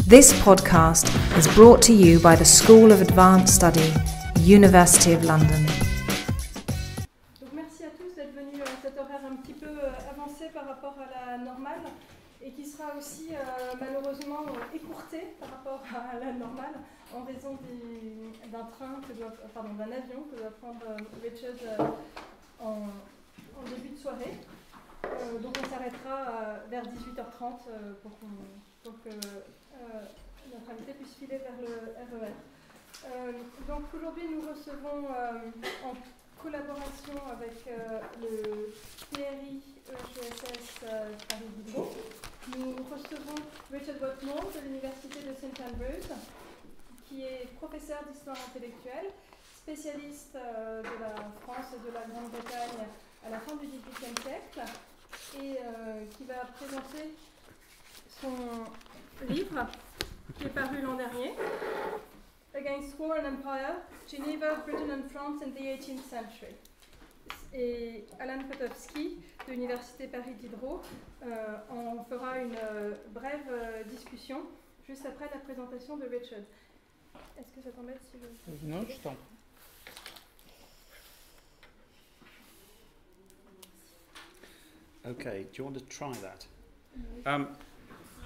This podcast is brought to you by the School of Advanced Study, University of London. Donc merci à tous d'être venus à cet horaire un petit peu avancé par rapport à la normale et qui sera aussi malheureusement écourté par rapport à la normale en raison d'un d'un avion que doit prendre Richard en début de soirée. Donc on s'arrêtera vers 18h30 pour que notre invité puisse filer vers le RER. Donc aujourd'hui nous recevons en collaboration avec le PRI EHESS Paris Diderot, nous recevons Richard Whatmore de l'Université de St Andrews, qui est professeur d'histoire intellectuelle, spécialiste de la France et de la Grande-Bretagne à la fin du XVIIIe siècle, et qui va présenter son livre qui est paru l'an dernier, Against War and Empire, Geneva, Britain and France in the 18th Century. Et Alan Kotowski de l'Université Paris Diderot en fera une brève discussion juste après la présentation de Richard. Est-ce que ça t'embête si je... Non, je t'en prie. Okay, do you want to try that?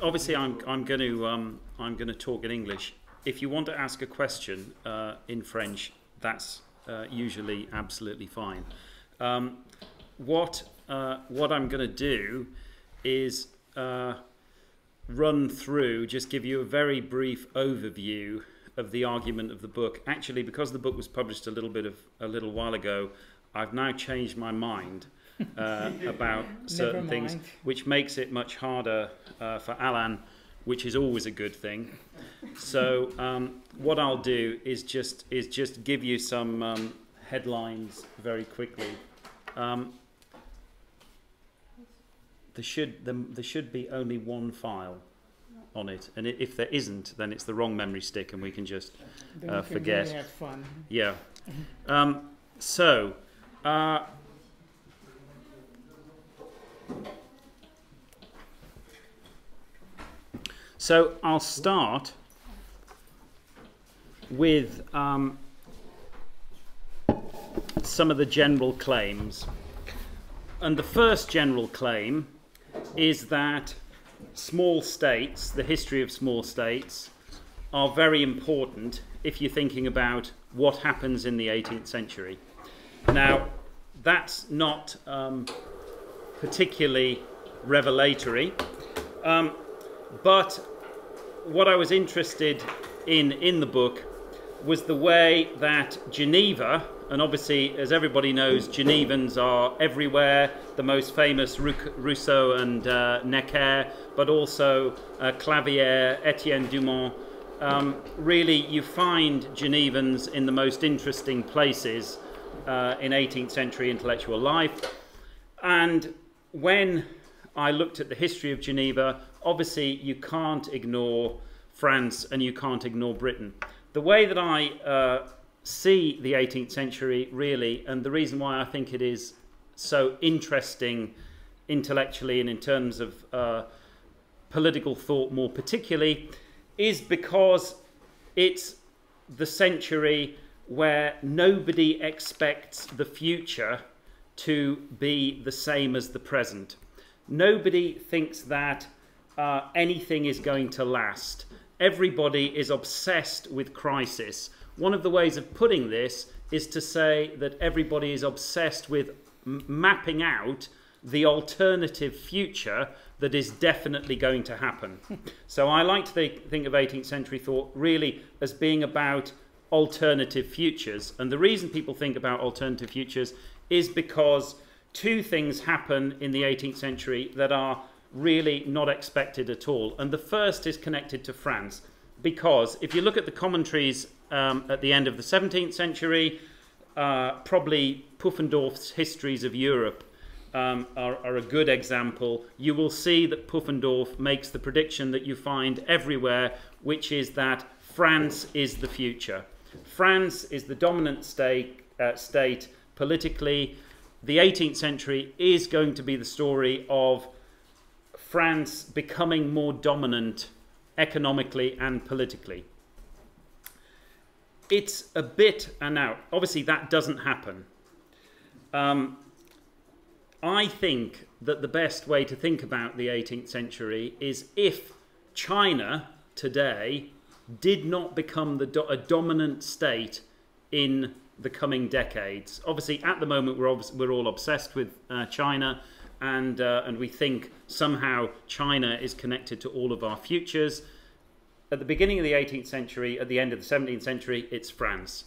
Obviously, I'm going to talk in English. If you want to ask a question in French, that's usually absolutely fine. What I'm going to do is run through, just give you a very brief overview of the argument of the book. Actually, because the book was published a little while ago, I've now changed my mind about certain things, which makes it much harder for Alan, which is always a good thing. So what I'll do is just give you some headlines very quickly. There should be only one file on it, and if there isn't, then it's the wrong memory stick, and we can just forget. Really have fun. Yeah. So I'll start with some of the general claims. And the first general claim is that small states, the history of small states, are very important if you're thinking about what happens in the 18th century. Now, that's not particularly revelatory, but what I was interested in the book was the way that Geneva, and obviously, as everybody knows, Genevans are everywhere, the most famous Rousseau and Necker, but also Clavière, Etienne Dumont. Really, you find Genevans in the most interesting places in 18th century intellectual life. And when I looked at the history of Geneva, obviously you can't ignore France and you can't ignore Britain. The way that I see the 18th century, really, and the reason why I think it is so interesting intellectually and in terms of political thought more particularly, is because it's the century where nobody expects the future to be the same as the present. Nobody thinks that anything is going to last. Everybody is obsessed with crisis. One of the ways of putting this is to say that everybody is obsessed with mapping out the alternative future that is definitely going to happen. So I like to think of 18th century thought really as being about alternative futures. And the reason people think about alternative futures is because two things happen in the 18th century that are really not expected at all. And the first is connected to France, because if you look at the commentaries at the end of the 17th century, probably Pufendorf's Histories of Europe are a good example. You will see that Pufendorf makes the prediction that you find everywhere, which is that France is the future. France is the dominant state politically. The 18th century is going to be the story of France becoming more dominant economically and politically. It's a bit, and now, obviously that doesn't happen. I think that the best way to think about the 18th century is if China today did not become a dominant state in the coming decades. Obviously, at the moment, we're all obsessed with China, and we think somehow China is connected to all of our futures. At the beginning of the 18th century, at the end of the 17th century, it's France.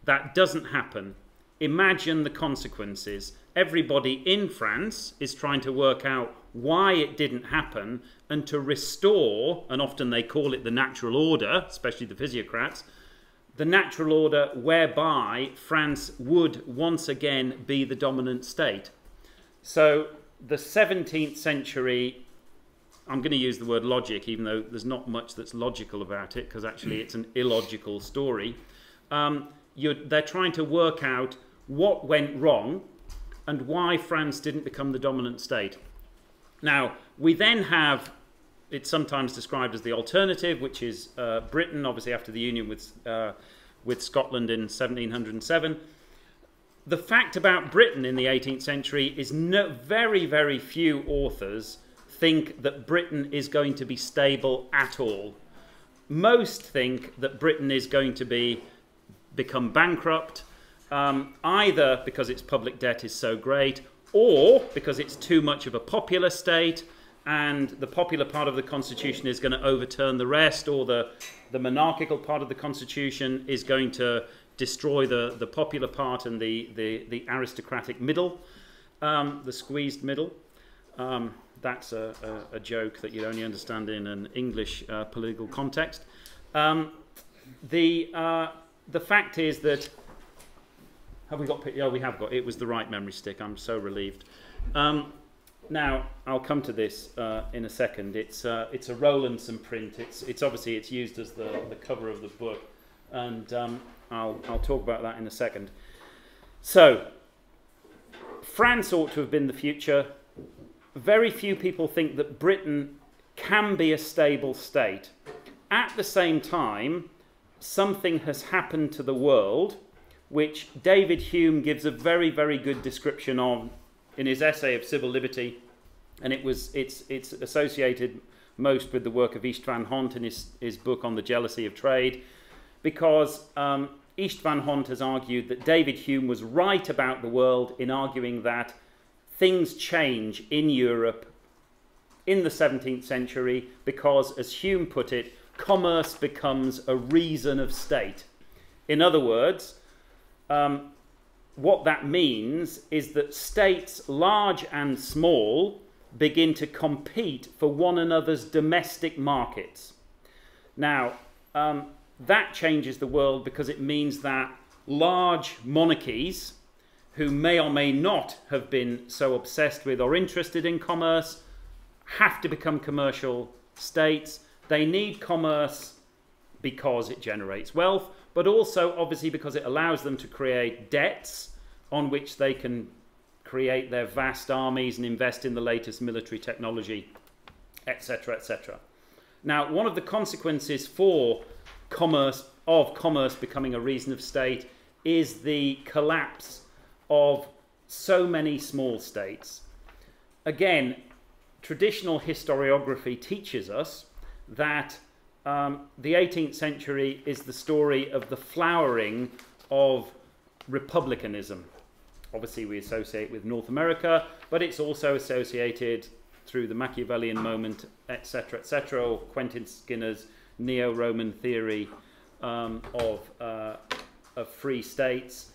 That doesn't happen. Imagine the consequences. Everybody in France is trying to work out why it didn't happen and to restore, and often they call it the natural order, especially the physiocrats, the natural order whereby France would once again be the dominant state. So the 17th century, I'm going to use the word logic, even though there's not much that's logical about it, because actually it's an illogical story. They're trying to work out what went wrong and why France didn't become the dominant state. Now, we then have, it's sometimes described as the alternative, which is Britain, obviously after the union with Scotland in 1707. The fact about Britain in the 18th century is very, very few authors think that Britain is going to be stable at all. Most think that Britain is going to become bankrupt, either because its public debt is so great, or because it's too much of a popular state and the popular part of the constitution is going to overturn the rest, or the monarchical part of the constitution is going to destroy the popular part and the aristocratic middle, the squeezed middle. That's a joke that you'd only understand in an English political context. The fact is that, have we got? Oh, we have got. It was the right memory stick. I'm so relieved. Now I'll come to this in a second. It's a Rowlandson print. It's obviously it's used as the cover of the book, and I'll talk about that in a second. So France ought to have been the future. Very few people think that Britain can be a stable state. At the same time, something has happened to the world, which David Hume gives a very, very good description of in his essay of Civil Liberty, and it's associated most with the work of Istvan Hont in his book on the jealousy of trade, because Istvan Hont has argued that David Hume was right about the world in arguing that things change in Europe in the 17th century because, as Hume put it, commerce becomes a reason of state. In other words, what that means is that states, large and small, begin to compete for one another's domestic markets. Now, that changes the world because it means that large monarchies, who may or may not have been so obsessed with or interested in commerce, have to become commercial states. They need commerce because it generates wealth, but also obviously because it allows them to create debts on which they can create their vast armies and invest in the latest military technology, etc., etc. Now, one of the consequences for commerce becoming a reason of state is the collapse of so many small states. Again, traditional historiography teaches us that the 18th century is the story of the flowering of republicanism. Obviously, we associate with North America, but it's also associated through the Machiavellian moment, etc., etc., or Quentin Skinner's neo-Roman theory of free states.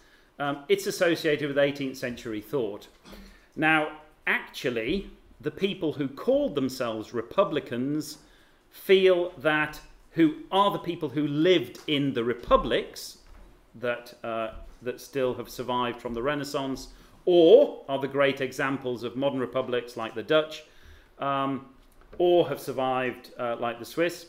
It's associated with 18th century thought. Now, actually, the people who called themselves republicans feel that who are the people who lived in the republics that still have survived from the Renaissance, or are the great examples of modern republics like the Dutch, or have survived like the Swiss.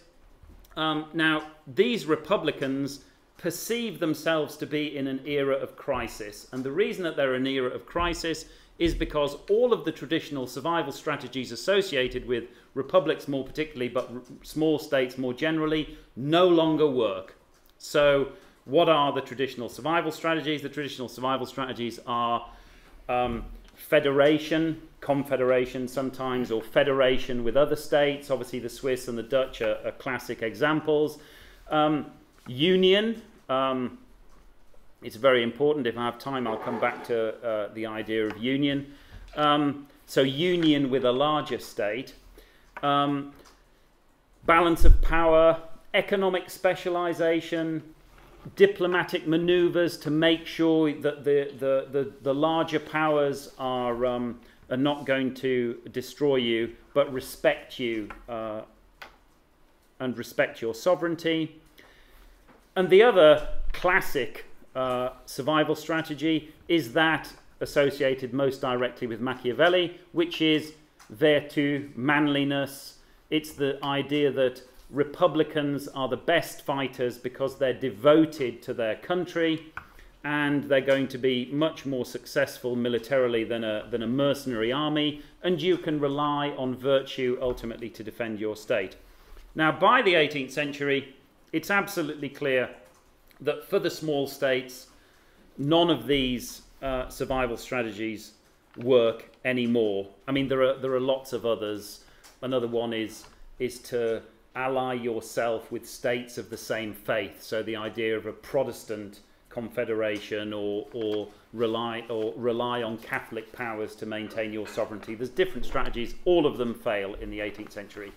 Now, these republicans perceive themselves to be in an era of crisis, and the reason that they're in an era of crisis is because all of the traditional survival strategies associated with republics more particularly, but small states more generally, no longer work. So what are the traditional survival strategies? The traditional survival strategies are federation, confederation sometimes, or federation with other states. Obviously the Swiss and the Dutch are classic examples. Union, it's very important. If I have time, I'll come back to the idea of union. So union with a larger state. Balance of power, economic specialization, diplomatic maneuvers to make sure that the larger powers are not going to destroy you, but respect you and respect your sovereignty. And the other classic survival strategy is that associated most directly with Machiavelli, which is virtù, manliness. It's the idea that republicans are the best fighters because they're devoted to their country, and they're going to be much more successful militarily than a mercenary army, and you can rely on virtue ultimately to defend your state. Now, by the 18th century, it's absolutely clear that for the small states, none of these survival strategies work anymore. I mean, there are lots of others. Another one is to ally yourself with states of the same faith. So the idea of a Protestant confederation, or rely on Catholic powers to maintain your sovereignty. There's different strategies. All of them fail in the 18th century.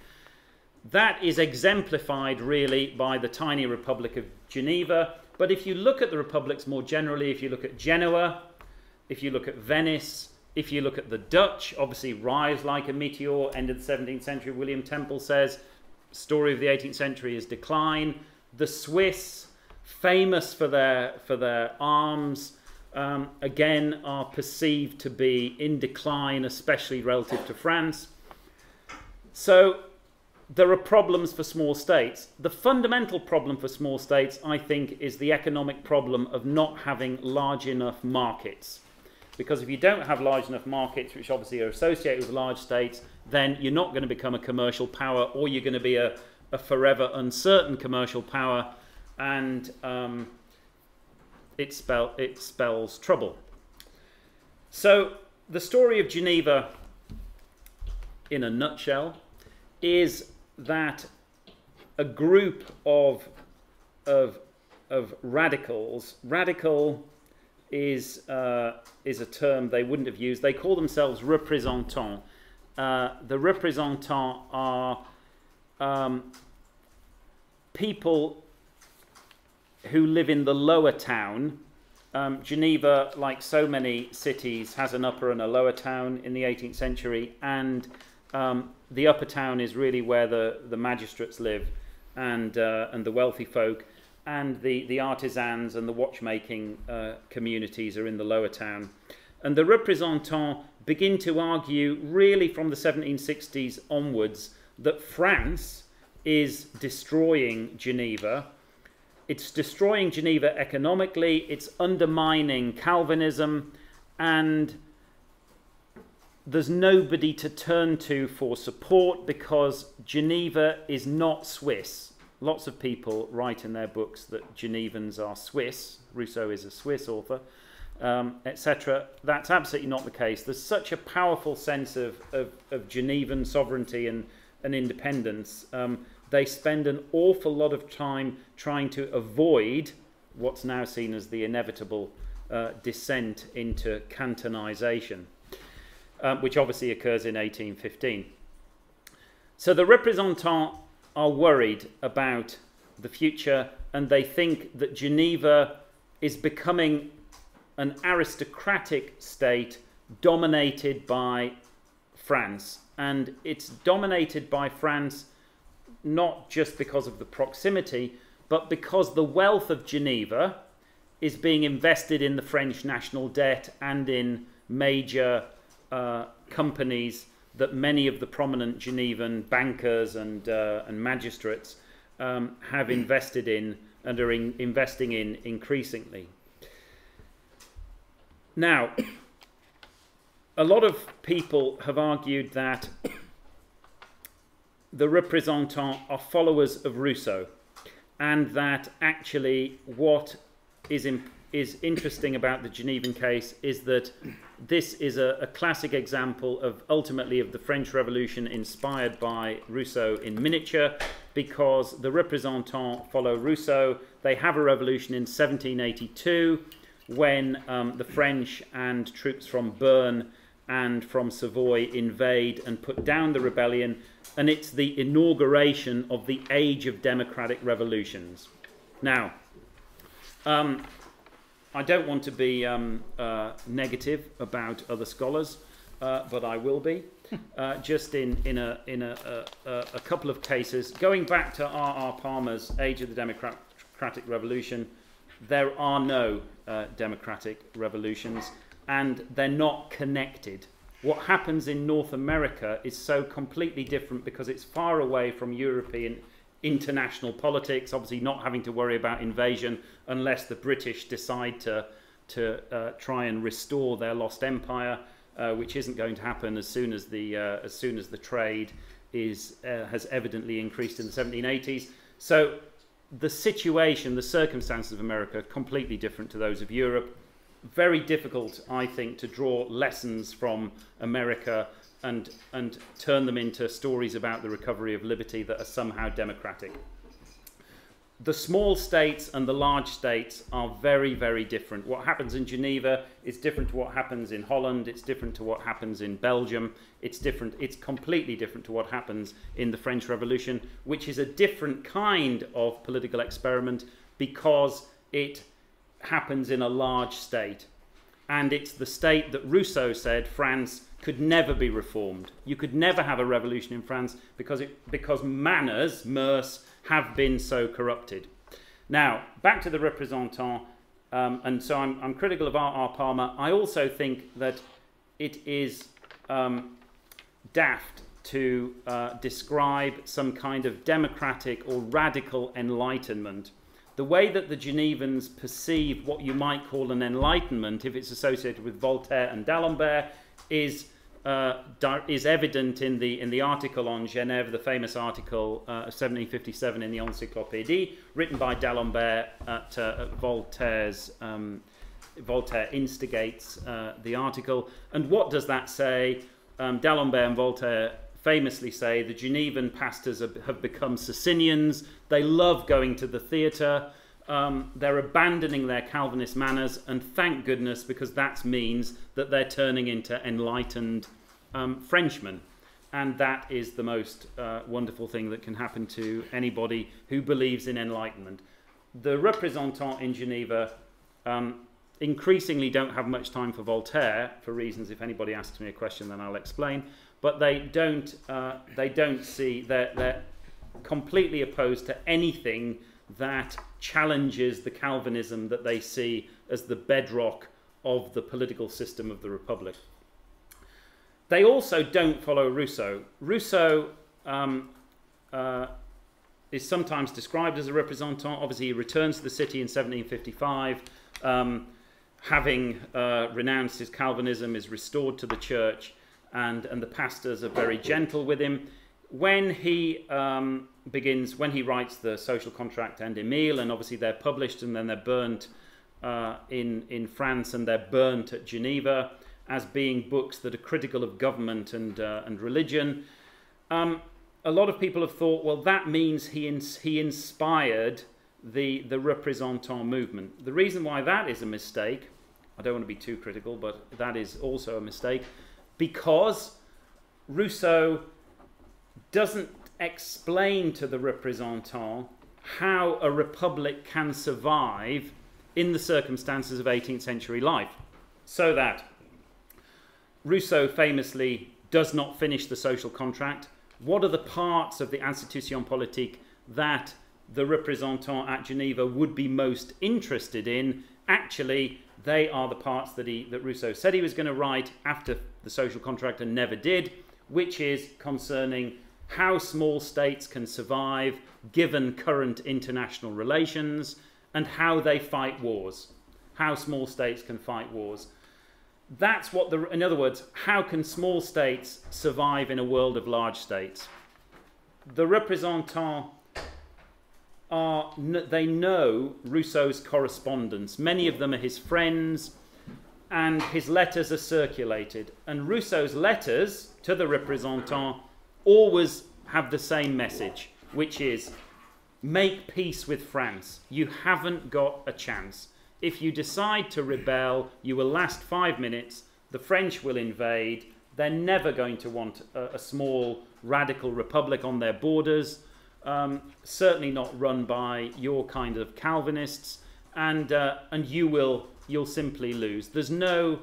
That is exemplified really by the tiny Republic of Geneva. But if you look at the republics more generally, if you look at Genoa, if you look at Venice, if you look at the Dutch, obviously rise like a meteor, end of the 17th century. William Temple says, story of the 18th century is decline. The Swiss, famous for their arms, again are perceived to be in decline, especially relative to France. So there are problems for small states. The fundamental problem for small states, I think, is the economic problem of not having large enough markets. Because if you don't have large enough markets, which obviously are associated with large states, then you're not going to become a commercial power, or you're going to be a forever uncertain commercial power, and it spells trouble. So the story of Geneva, in a nutshell, is that a group of radicals. Radical is a term they wouldn't have used. They call themselves représentants. The représentants are people who live in the lower town. Geneva, like so many cities, has an upper and a lower town in the 18th century, and the upper town is really where the magistrates live, and the wealthy folk, and the artisans and the watchmaking communities are in the lower town. And the représentants begin to argue, really from the 1760s onwards, that France is destroying Geneva. It's destroying Geneva economically, it's undermining Calvinism, and there's nobody to turn to for support because Geneva is not Swiss. Lots of people write in their books that Genevans are Swiss. Rousseau is a Swiss author, etc. That's absolutely not the case. There's such a powerful sense of Genevan sovereignty and independence. They spend an awful lot of time trying to avoid what's now seen as the inevitable descent into cantonization, which obviously occurs in 1815. So the représentants are worried about the future, and they think that Geneva is becoming an aristocratic state dominated by France. And it's dominated by France not just because of the proximity, but because the wealth of Geneva is being invested in the French national debt and in major companies that many of the prominent Genevan bankers and magistrates have invested in and are investing in increasingly. Now, a lot of people have argued that the représentants are followers of Rousseau, and that actually what is interesting about the Genevan case is that this is a classic example of ultimately of the French Revolution inspired by Rousseau in miniature, because the représentants follow Rousseau. They have a revolution in 1782 when the French and troops from Bern and from Savoy invade and put down the rebellion, and it's the inauguration of the age of democratic revolutions. Now, I don't want to be negative about other scholars, but I will be. Just in a couple of cases, going back to R.R. Palmer's Age of the Democratic Revolution, there are no democratic revolutions, and they're not connected. What happens in North America is so completely different because it's far away from European international politics, obviously not having to worry about invasion unless the British decide to try and restore their lost empire, which isn't going to happen as soon as the trade has evidently increased in the 1780s. So the situation, the circumstances of America are completely different to those of Europe. Very difficult, I think, to draw lessons from America and turn them into stories about the recovery of liberty that are somehow democratic. The small states and the large states are very, very different. What happens in Geneva is different to what happens in Holland. It's different to what happens in Belgium. It's different. It's completely different to what happens in the French Revolution, which is a different kind of political experiment because it happens in a large state. And it's the state that Rousseau said France could never be reformed. You could never have a revolution in France because manners, mœurs, have been so corrupted. Now, back to the représentants, and so I'm critical of R.R. Palmer. I also think that it is daft to describe some kind of democratic or radical enlightenment. The way that the Genevans perceive what you might call an enlightenment, if it's associated with Voltaire and D'Alembert, is evident in the article on Genève, the famous article of 1757 in the Encyclopédie, written by D'Alembert at Voltaire's. Voltaire instigates the article. And what does that say? D'Alembert and Voltaire famously say the Genevan pastors have become Socinians. They love going to the theatre. They're abandoning their Calvinist manners, and thank goodness, because that means that they're turning into enlightened Frenchmen. And that is the most wonderful thing that can happen to anybody who believes in enlightenment. The représentants in Geneva increasingly don't have much time for Voltaire, for reasons, if anybody asks me a question, then I'll explain. But they don't see, they're completely opposed to anything that challenges the Calvinism that they see as the bedrock of the political system of the Republic. They also don't follow Rousseau. Rousseau is sometimes described as a representant. Obviously, he returns to the city in 1755, having renounced his Calvinism, is restored to the church, and the pastors are very gentle with him. When he when he writes the Social Contract and Emile, and obviously they're published and then they're burnt in France, and they're burnt at Geneva as being books that are critical of government and religion. A lot of people have thought, well, that means he inspired the representant movement. The reason why that is a mistake, I don't want to be too critical, but that is also a mistake, because Rousseau doesn't explain to the representant how a republic can survive in the circumstances of 18th century life. So that Rousseau famously does not finish the social contract. What are the parts of the Institution Politique that the representant at Geneva would be most interested in? Actually, they are the parts that Rousseau said he was going to write after the social contract and never did, which is concerning how small states can survive given current international relations, and how they fight wars. How small states can fight wars. that's what in other words, how can small states survive in a world of large states? The représentants they know Rousseau's correspondence. Many of them are his friends, and his letters are circulated. And Rousseau's letters to the représentants always have the same message, which is, make peace with France. You haven't got a chance. If you decide to rebel, you will last 5 minutes, the French will invade, they're never going to want a small radical republic on their borders, certainly not run by your kind of Calvinists, and you'll simply lose. There's no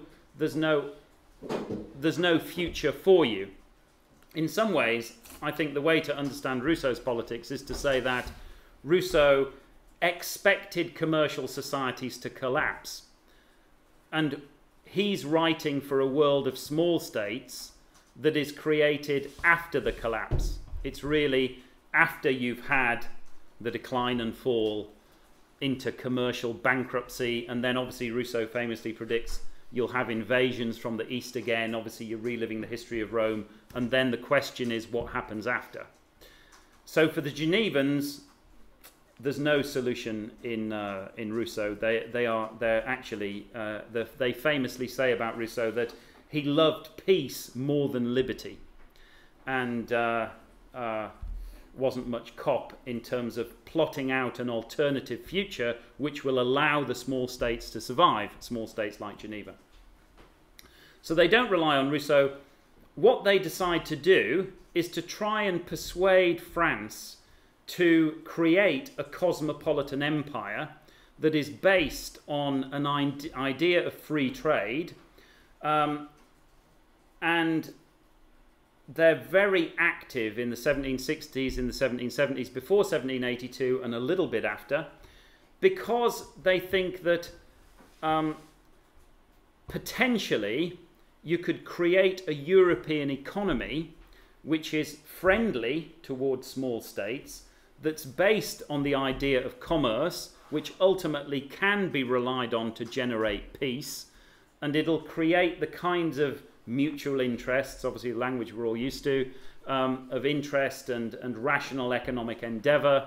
future for you. In some ways, I think the way to understand Rousseau's politics is to say that Rousseau expected commercial societies to collapse, and he's writing for a world of small states that is created after the collapse. It's really after you've had the decline and fall into commercial bankruptcy, and then obviously Rousseau famously predicts you'll have invasions from the east again. Obviously you're reliving the history of Rome, and then the question is what happens after. So for the Genevans, there's no solution in Rousseau. They famously say about Rousseau that he loved peace more than liberty, and wasn't much cop in terms of plotting out an alternative future which will allow the small states to survive, small states like Geneva. So they don't rely on Rousseau. What they decide to do is to try and persuade France to create a cosmopolitan empire that is based on an idea of free trade, and they're very active in the 1760s, in the 1770s, before 1782, and a little bit after, because they think that potentially you could create a European economy which is friendly towards small states, that's based on the idea of commerce, which ultimately can be relied on to generate peace, and it'll create the kinds of mutual interests, obviously the language we're all used to, of interest and rational economic endeavour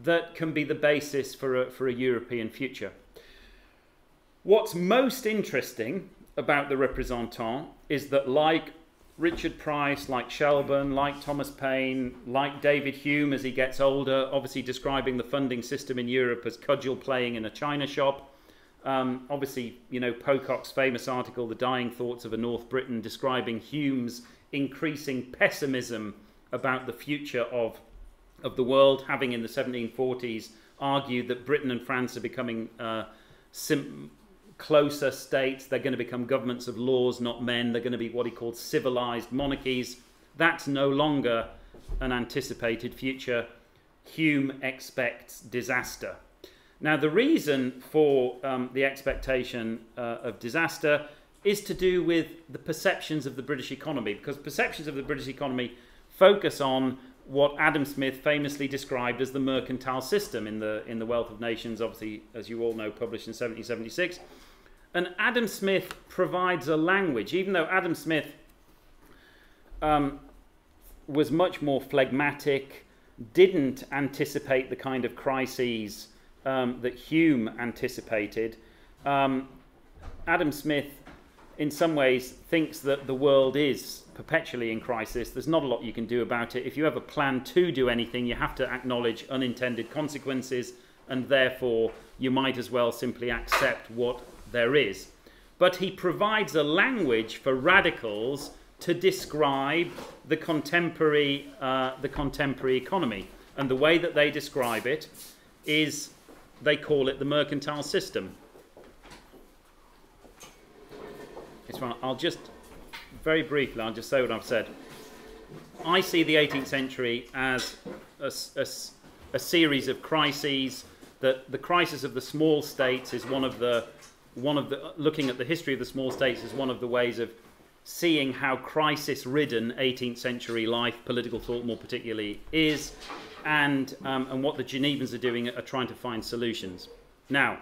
that can be the basis for a European future. What's most interesting about the représentants is that, like Richard Price, like Shelburne, like Thomas Paine, like David Hume as he gets older, obviously describing the funding system in Europe as cudgel playing in a china shop. Obviously, you know, Pocock's famous article, The Dying Thoughts of a North Briton, describing Hume's increasing pessimism about the future of the world, having in the 1740s argued that Britain and France are becoming closer states. They're going to become governments of laws, not men. They're going to be what he called civilized monarchies. That's no longer an anticipated future. Hume expects disaster. Now, the reason for the expectation of disaster is to do with the perceptions of the British economy, because perceptions of the British economy focus on what Adam Smith famously described as the mercantile system in the Wealth of Nations, obviously, as you all know, published in 1776. And Adam Smith provides a language, even though Adam Smith was much more phlegmatic, didn't anticipate the kind of crises that Hume anticipated. Adam Smith, in some ways, thinks that the world is perpetually in crisis. There's not a lot you can do about it. If you have a plan to do anything, you have to acknowledge unintended consequences, and therefore you might as well simply accept what there is. But he provides a language for radicals to describe the contemporary economy. And the way that they describe it is, they call it the mercantile system. It's fine. I'll just, very briefly, I'll just say what I've said. I see the 18th century as a series of crises. That the crisis of the small states is one of the looking at the history of the small states is one of the ways of seeing how crisis-ridden 18th century life, political thought more particularly, is, and what the Genevans are doing are trying to find solutions. Now,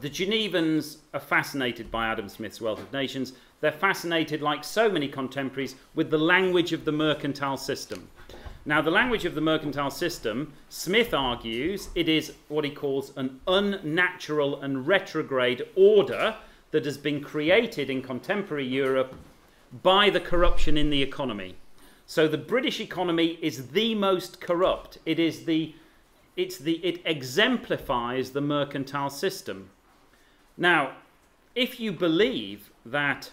the Genevans are fascinated by Adam Smith's Wealth of Nations. They're fascinated, like so many contemporaries, with the language of the mercantile system. Now, the language of the mercantile system, Smith argues, it is what he calls an unnatural and retrograde order that has been created in contemporary Europe by the corruption in the economy. So the British economy is the most corrupt. It exemplifies the mercantile system. Now, if you believe that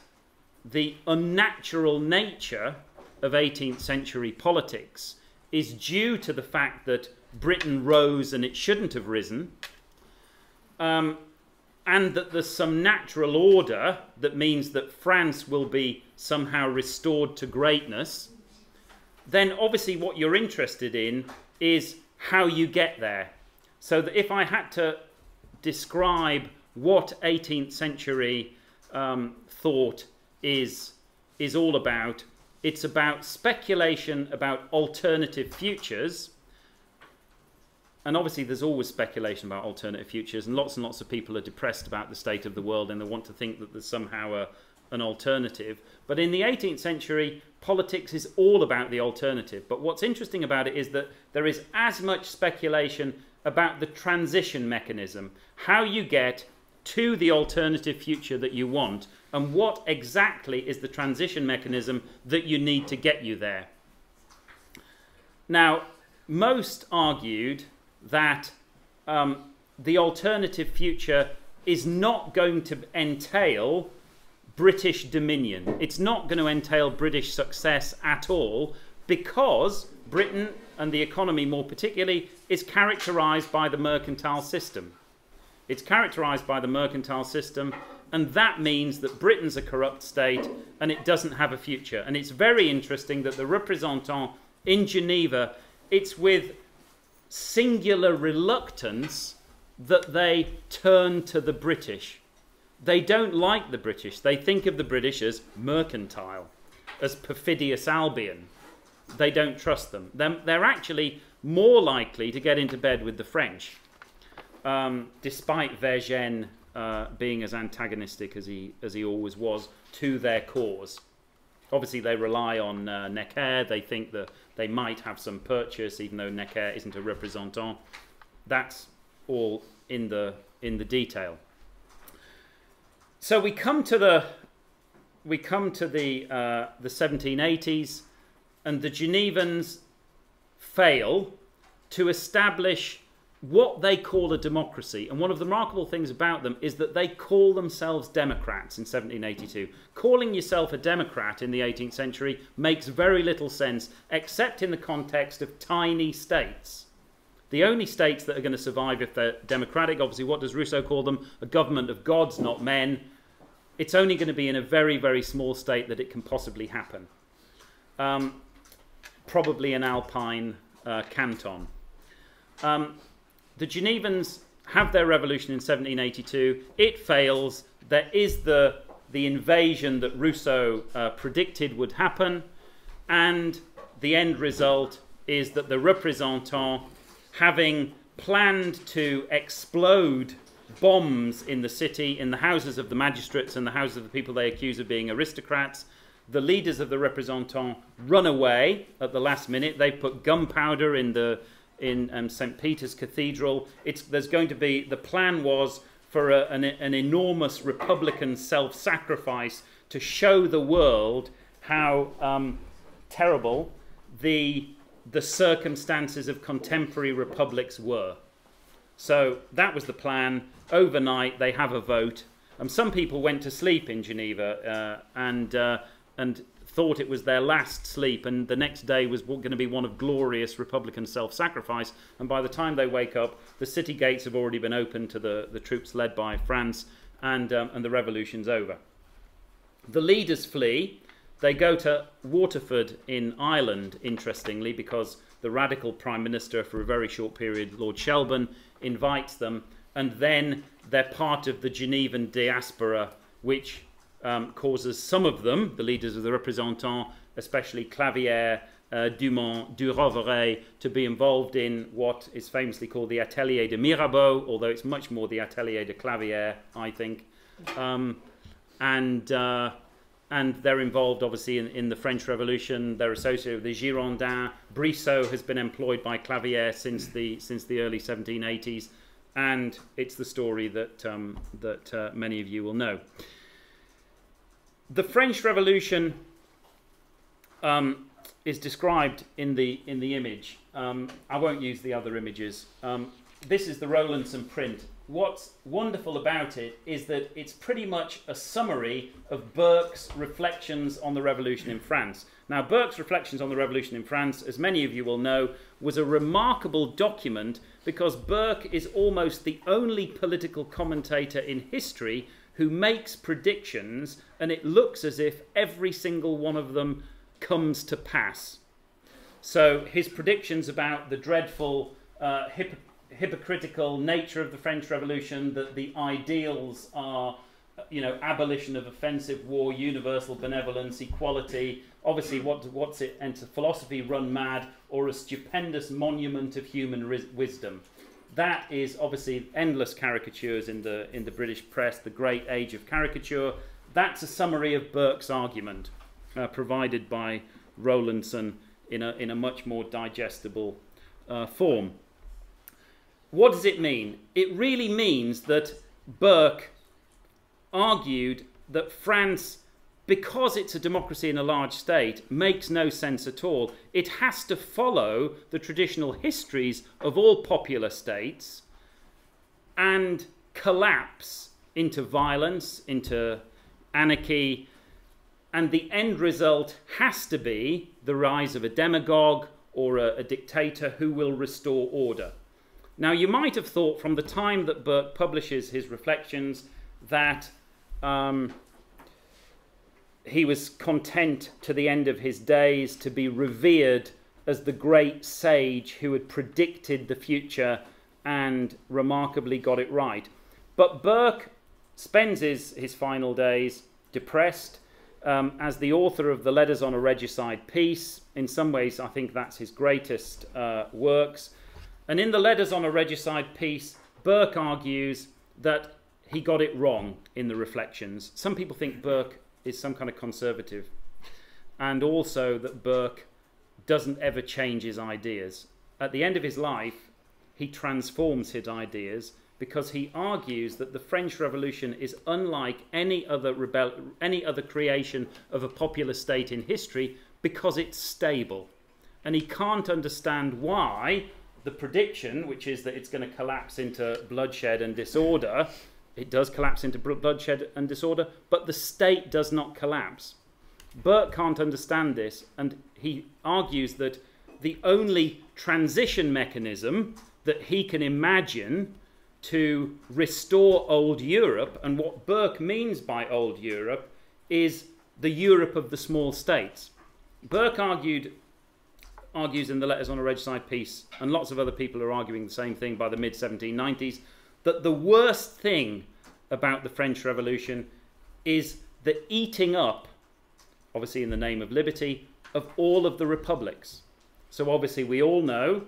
the unnatural nature of 18th century politics is due to the fact that Britain rose and it shouldn't have risen, and that there's some natural order that means that France will be somehow restored to greatness, then obviously what you're interested in is how you get there. So that if I had to describe what 18th century thought is all about, it's about speculation about alternative futures. And obviously there's always speculation about alternative futures, and lots of people are depressed about the state of the world and they want to think that there's somehow an alternative. But in the 18th century, politics is all about the alternative. But what's interesting about it is that there is as much speculation about the transition mechanism, how you get to the alternative future that you want, and what exactly is the transition mechanism that you need to get you there. Now, most argued that the alternative future is not going to entail British dominion. It's not going to entail British success at all, because Britain, and the economy more particularly, is characterised by the mercantile system. It's characterised by the mercantile system, and that means that Britain's a corrupt state and it doesn't have a future. And it's very interesting that the représentants in Geneva, it's with singular reluctance that they turn to the British. They don't like the British. They think of the British as mercantile, as perfidious Albion. They don't trust them. They're actually more likely to get into bed with the French, despite Vergennes being as antagonistic as he always was to their cause. Obviously, they rely on Necker. They think that they might have some purchase, even though Necker isn't a representant. That's all in the detail. So we come to the 1780s, and the Genevans fail to establish what they call a democracy. And one of the remarkable things about them is that they call themselves democrats in 1782. Calling yourself a democrat in the 18th century makes very little sense, except in the context of tiny states. The only states that are going to survive if they're democratic, obviously, what does Rousseau call them? A government of gods, not men. It's only going to be in a very, very small state that it can possibly happen. Probably an alpine canton. The Genevans have their revolution in 1782. It fails. There is the invasion that Rousseau predicted would happen. And the end result is that the représentants, having planned to explode bombs in the city, in the houses of the magistrates and the houses of the people they accuse of being aristocrats, the leaders of the représentants run away at the last minute. They put gunpowder in St. Peter's Cathedral. There's going to be, the plan was for an enormous Republican self-sacrifice to show the world how terrible the circumstances of contemporary republics were. So that was the plan. Overnight, they have a vote. Some people went to sleep in Geneva and thought it was their last sleep, and the next day was going to be one of glorious Republican self-sacrifice. And by the time they wake up, the city gates have already been opened to the troops led by France, and the revolution's over. The leaders flee. They go to Waterford in Ireland, interestingly, because the radical Prime Minister for a very short period, Lord Shelburne, invites them, and then they're part of the Genevan diaspora, which causes some of them, the leaders of the représentants, especially Clavière, Dumont du Rovere to be involved in what is famously called the Atelier de Mirabeau, although it's much more the Atelier de Clavière, I think. And they're involved, obviously, in the French Revolution. They're associated with the Girondins. Brissot has been employed by Clavière since the early 1780s, and it's the story that many of you will know. The French Revolution is described in the image. I won't use the other images. This is the Rowlandson print. What's wonderful about it is that it's pretty much a summary of Burke's reflections on the revolution in France. Now, Burke's reflections on the revolution in France, as many of you will know, was a remarkable document because Burke is almost the only political commentator in history who makes predictions, and it looks as if every single one of them comes to pass. So his predictions about the dreadful hypocritical nature of the French Revolution, that the ideals are, abolition of offensive war, universal benevolence, equality, obviously what's it enter philosophy run mad, or a stupendous monument of human wisdom. That is obviously endless caricatures in the British press, the great age of caricature. That's a summary of Burke's argument, provided by Rowlandson in a much more digestible form. What does it mean? It really means that Burke argued that France, because it's a democracy in a large state, makes no sense at all. It has to follow the traditional histories of all popular states and collapse into violence, into anarchy, and the end result has to be the rise of a demagogue or a dictator who will restore order. Now, you might have thought from the time that Burke publishes his reflections that he was content to the end of his days to be revered as the great sage who had predicted the future and remarkably got it right. But Burke spends his final days depressed as the author of the Letters on a Regicide Peace. In some ways, I think that's his greatest works. And in the Letters on a Regicide Peace, Burke argues that he got it wrong in the reflections. Some people think Burke is some kind of conservative, and also that Burke doesn't ever change his ideas. At the end of his life, he transforms his ideas because he argues that the French Revolution is unlike any other creation of a popular state in history because it's stable. And he can't understand why the prediction, which is that it's going to collapse into bloodshed and disorder, it does collapse into bloodshed and disorder, but the state does not collapse. Burke can't understand this, and he argues that the only transition mechanism that he can imagine to restore old Europe, and what Burke means by old Europe, is the Europe of the small states. Burke argues in the Letters on a Regicide Peace, and lots of other people are arguing the same thing by the mid-1790s, that the worst thing about the French Revolution is the eating up, obviously in the name of liberty, of all of the republics. So obviously we all know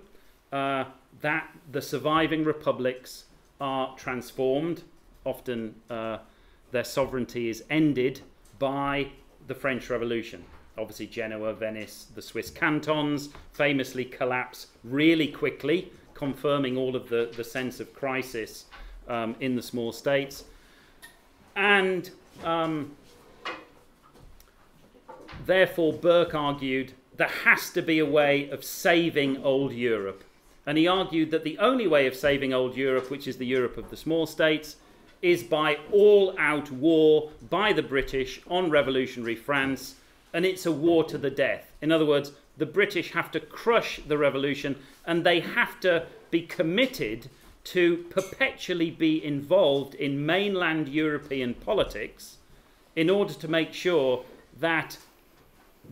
that the surviving republics are transformed. Often their sovereignty is ended by the French Revolution. Obviously Genoa, Venice, the Swiss cantons famously collapse really quickly, confirming all of the sense of crisis in the small states. And therefore Burke argued there has to be a way of saving old Europe. And he argued that the only way of saving old Europe, which is the Europe of the small states, is by all-out war by the British on revolutionary France, and it's a war to the death. In other words, the British have to crush the revolution, and they have to be committed to perpetually be involved in mainland European politics in order to make sure that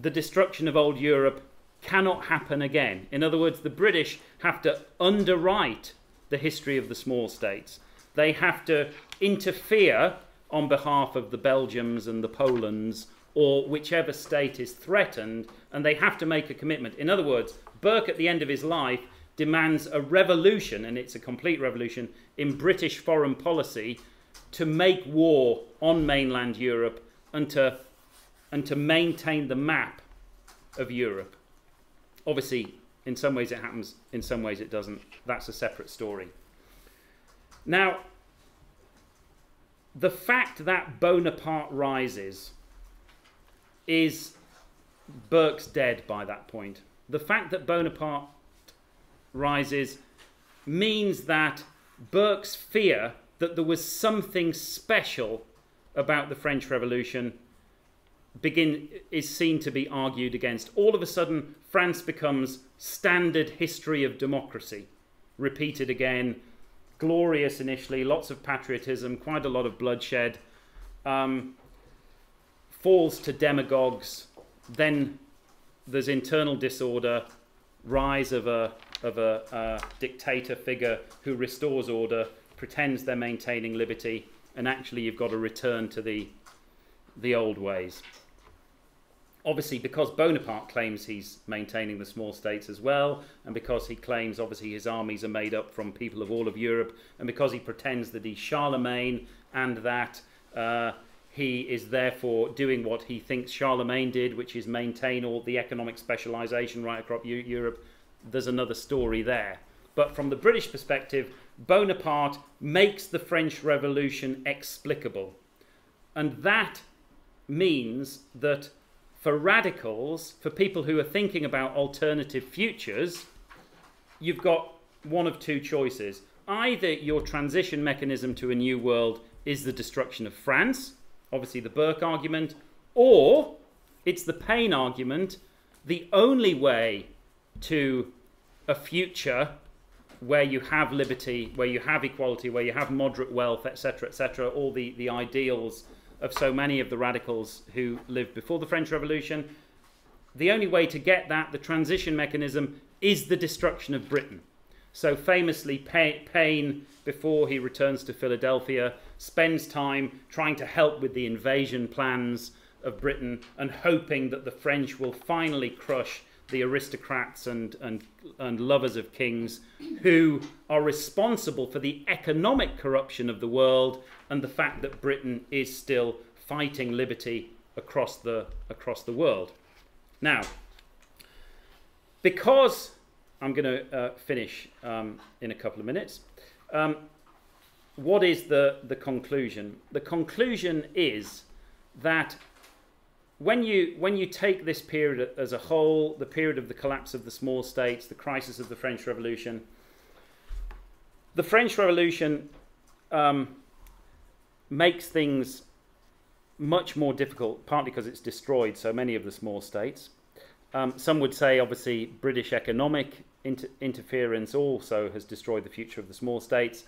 the destruction of old Europe cannot happen again. In other words, the British have to underwrite the history of the small states. They have to interfere on behalf of the Belgiums and the Polands or whichever state is threatened, and they have to make a commitment. In other words, Burke at the end of his life demands a revolution, and it's a complete revolution, in British foreign policy to make war on mainland Europe and to maintain the map of Europe. Obviously, in some ways it happens, in some ways it doesn't. That's a separate story. Now, the fact that Bonaparte rises is Burke's dead by that point. The fact that Bonaparte rises means that Burke's fear that there was something special about the French Revolution is seen to be argued against. All of a sudden, France becomes standard history of democracy, repeated again, glorious initially, lots of patriotism, quite a lot of bloodshed, falls to demagogues, then there's internal disorder, rise of a dictator figure who restores order, pretends they're maintaining liberty, and actually you've got to return to the old ways. Obviously, because Bonaparte claims he's maintaining the small states as well, and because he claims, obviously, his armies are made up from people of all of Europe, and because he pretends that he's Charlemagne and that he is therefore doing what he thinks Charlemagne did, which is maintain all the economic specialization right across Europe, there's another story there. But from the British perspective, Bonaparte makes the French Revolution explicable. And that means that for radicals, for people who are thinking about alternative futures, you've got one of two choices. Either your transition mechanism to a new world is the destruction of France, obviously the Burke argument, or it's the Paine argument, the only way to a future where you have liberty, where you have equality, where you have moderate wealth, etc., all the ideals of so many of the radicals who lived before the French Revolution. The only way to get that, the transition mechanism, is the destruction of Britain. So famously, Paine, before he returns to Philadelphia, spends time trying to help with the invasion plans of Britain and hoping that the French will finally crush the aristocrats and lovers of kings who are responsible for the economic corruption of the world and the fact that Britain is still fighting liberty across the world. Now, because I'm going to finish in a couple of minutes, what is the conclusion? The conclusion is that when you take this period as a whole, the period of the collapse of the small states, the crisis of the French Revolution, the French Revolution makes things much more difficult, partly because it's destroyed so many of the small states. Some would say, obviously, British economic interference also has destroyed the future of the small states,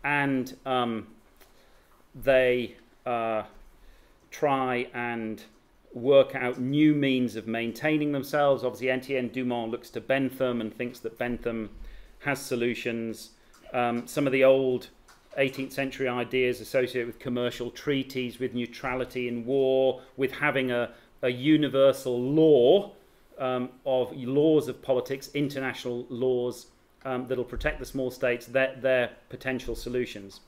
and they try and work out new means of maintaining themselves. Obviously, Etienne Dumont looks to Bentham and thinks that Bentham has solutions. Some of the old 18th century ideas associated with commercial treaties, with neutrality in war, with having a universal law of laws of politics, international laws that'll protect the small states, they're potential solutions.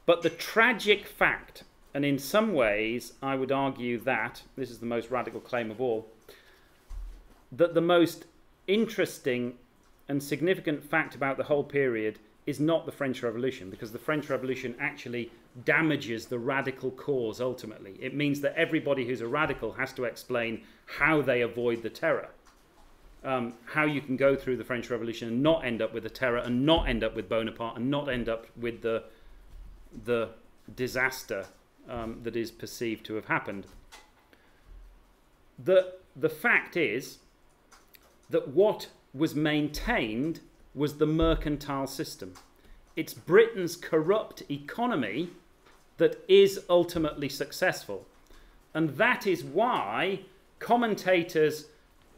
But the tragic fact, and in some ways I would argue that, this is the most radical claim of all, that the most interesting and significant fact about the whole period is not the French Revolution, because the French Revolution actually damages the radical cause ultimately. It means that everybody who's a radical has to explain how they avoid the terror. How you can go through the French Revolution and not end up with the terror, and not end up with Bonaparte, and not end up with the disaster that is perceived to have happened. The fact is that what was maintained was the mercantile system. It's Britain's corrupt economy that is ultimately successful. And that is why commentators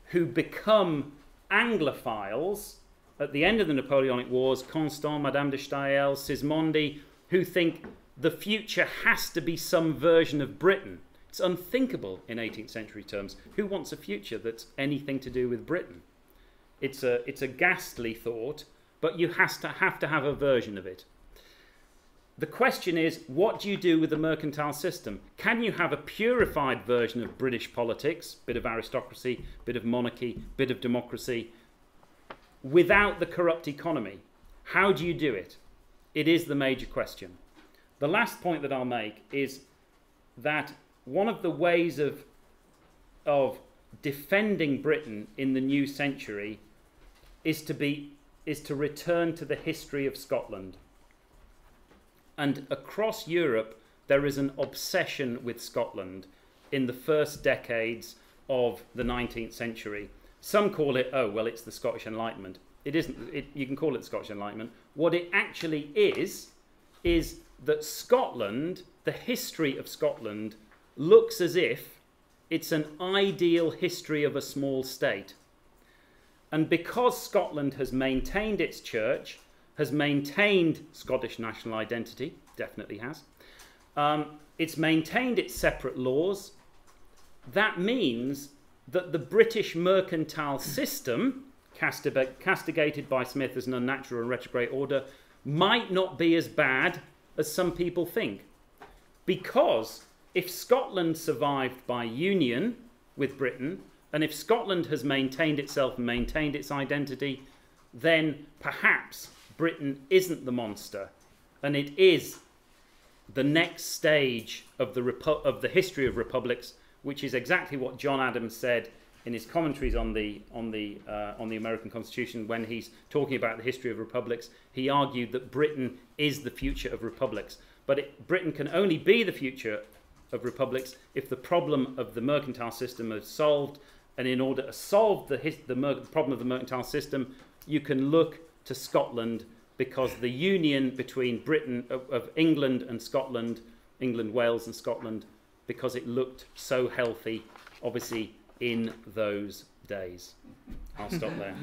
who become Anglophiles at the end of the Napoleonic Wars, Constant, Madame de Staël, Sismondi, who think the future has to be some version of Britain. It's unthinkable in 18th century terms. Who wants a future that's anything to do with Britain? It's a ghastly thought, but you have to have a version of it. The question is, what do you do with the mercantile system? Can you have a purified version of British politics, bit of aristocracy, bit of monarchy, bit of democracy, without the corrupt economy? How do you do it? It is the major question. The last point that I'll make is that one of the ways of defending Britain in the new century is to return to the history of Scotland. And across Europe, there is an obsession with Scotland in the first decades of the 19th century. Some call it, oh, well, it's the Scottish Enlightenment. It isn't. You can call it the Scottish Enlightenment. What it actually is that Scotland, the history of Scotland, looks as if it's an ideal history of a small state. And because Scotland has maintained its church, has maintained Scottish national identity, definitely has, it's maintained its separate laws, that means that the British mercantile system, castigated by Smith as an unnatural and retrograde order, might not be as bad as some people think. Because if Scotland survived by union with Britain, and if Scotland has maintained itself and maintained its identity, then perhaps Britain isn't the monster, and it is the next stage of the history of republics, which is exactly what John Adams said in his commentaries on the American Constitution when he's talking about the history of republics. He argued that Britain is the future of republics, but Britain can only be the future of republics if the problem of the mercantile system is solved. And in order to solve the problem of the mercantile system, you can look to Scotland, because the union between Britain, of England and Scotland, England, Wales and Scotland, because it looked so healthy, obviously, in those days. I'll stop there.